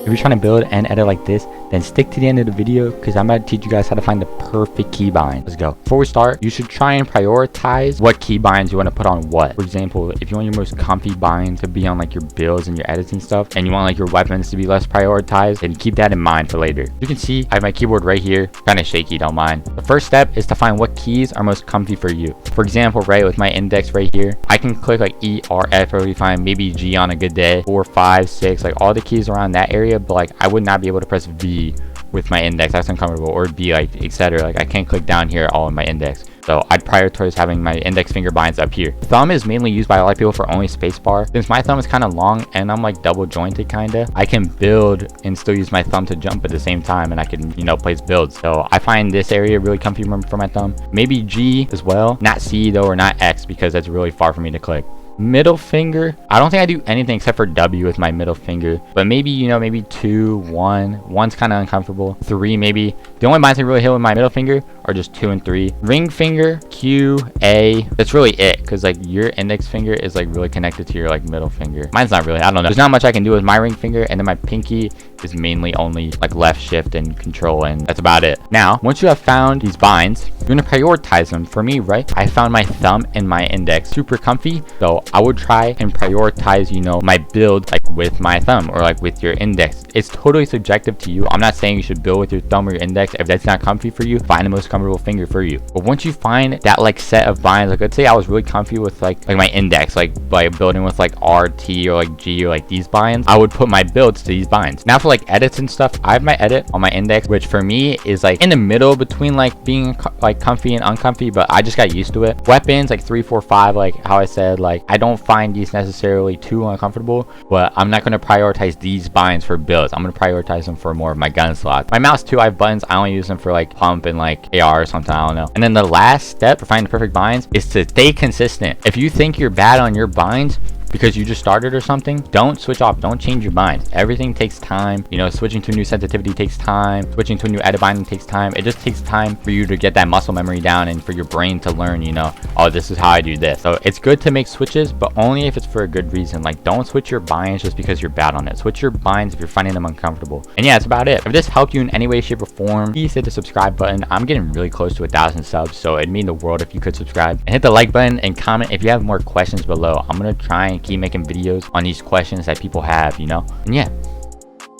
If you're trying to build and edit like this, then stick to the end of the video because I'm about to teach you guys how to find the perfect keybind. Let's go. Before we start, you should try and prioritize what keybinds you want to put on what. For example, if you want your most comfy binds to be on like your builds and your editing stuff, and you want like your weapons to be less prioritized, then keep that in mind for later. You can see I have my keyboard right here, kind of shaky, don't mind. The first step is to find what keys are most comfy for you. For example, right, with my index right here, I can click like E, R, F, really fine, maybe G on a good day, 4, 5, 6, like all the keys around that area, but like I would not be able to press V with my index. That's uncomfortable, or B, like etc. Like I can't click down here all in my index. So I'd prioritize having my index finger binds up here. Thumb is mainly used by a lot of people for only spacebar. Since my thumb is kind of long and I'm like double jointed kinda, I can build and still use my thumb to jump at the same time, and I can, you know, place builds. So I find this area really comfy for my thumb. Maybe G as well, not C though, or not X, because that's really far for me to click. Middle finger, I don't think I do anything except for W with my middle finger, but maybe, you know, maybe 2, 1. 1's kind of uncomfortable. 3 maybe. The only binds I really hit with my middle finger are just 2 and 3. Ring finger, Q, A. That's really it, because like your index finger is like really connected to your like middle finger. Mine's not really, I don't know. There's not much I can do with my ring finger, and then my pinky is mainly only like left shift and control, and that's about it. Now, once you have found these binds, you're gonna prioritize them. For me, right, I found my thumb and my index super comfy, so I would try and prioritize, you know, my build like with my thumb or like with your index. It's totally subjective to you. I'm not saying you should build with your thumb or your index. If that's not comfy for you, find the most comfortable finger for you. But once you find that like set of binds, like let's say I was really comfy with like my index, like by building with like R, T, or like G, or like these binds, I would put my builds to these binds. Now for like edits and stuff, I have my edit on my index, which for me is like in the middle between like being like comfy and uncomfy, but I just got used to it. Weapons like 3, 4, 5, like how I said, like I don't find these necessarily too uncomfortable, but I'm not going to prioritize these binds for builds. I'm going to prioritize them for more of my gun slots. My mouse too, I have buttons. I only use them for like pump and like AR or something, I don't know. And then the last step for finding the perfect binds is to stay consistent. If you think you're bad on your binds because you just started or something, don't switch off, don't change your binds. Everything takes time, you know. Switching to a new sensitivity takes time, switching to a new edit binding takes time. It just takes time for you to get that muscle memory down and for your brain to learn, you know, oh, this is how I do this. So it's good to make switches, but only if it's for a good reason. Like don't switch your binds just because you're bad on it. Switch your binds if you're finding them uncomfortable. And yeah, that's about it. If this helped you in any way, shape, or form, please hit the subscribe button. I'm getting really close to 1,000 subs, so it'd mean the world if you could subscribe, and hit the like button and comment if you have more questions below. I'm gonna try and keep making videos on these questions that people have, you know. And yeah,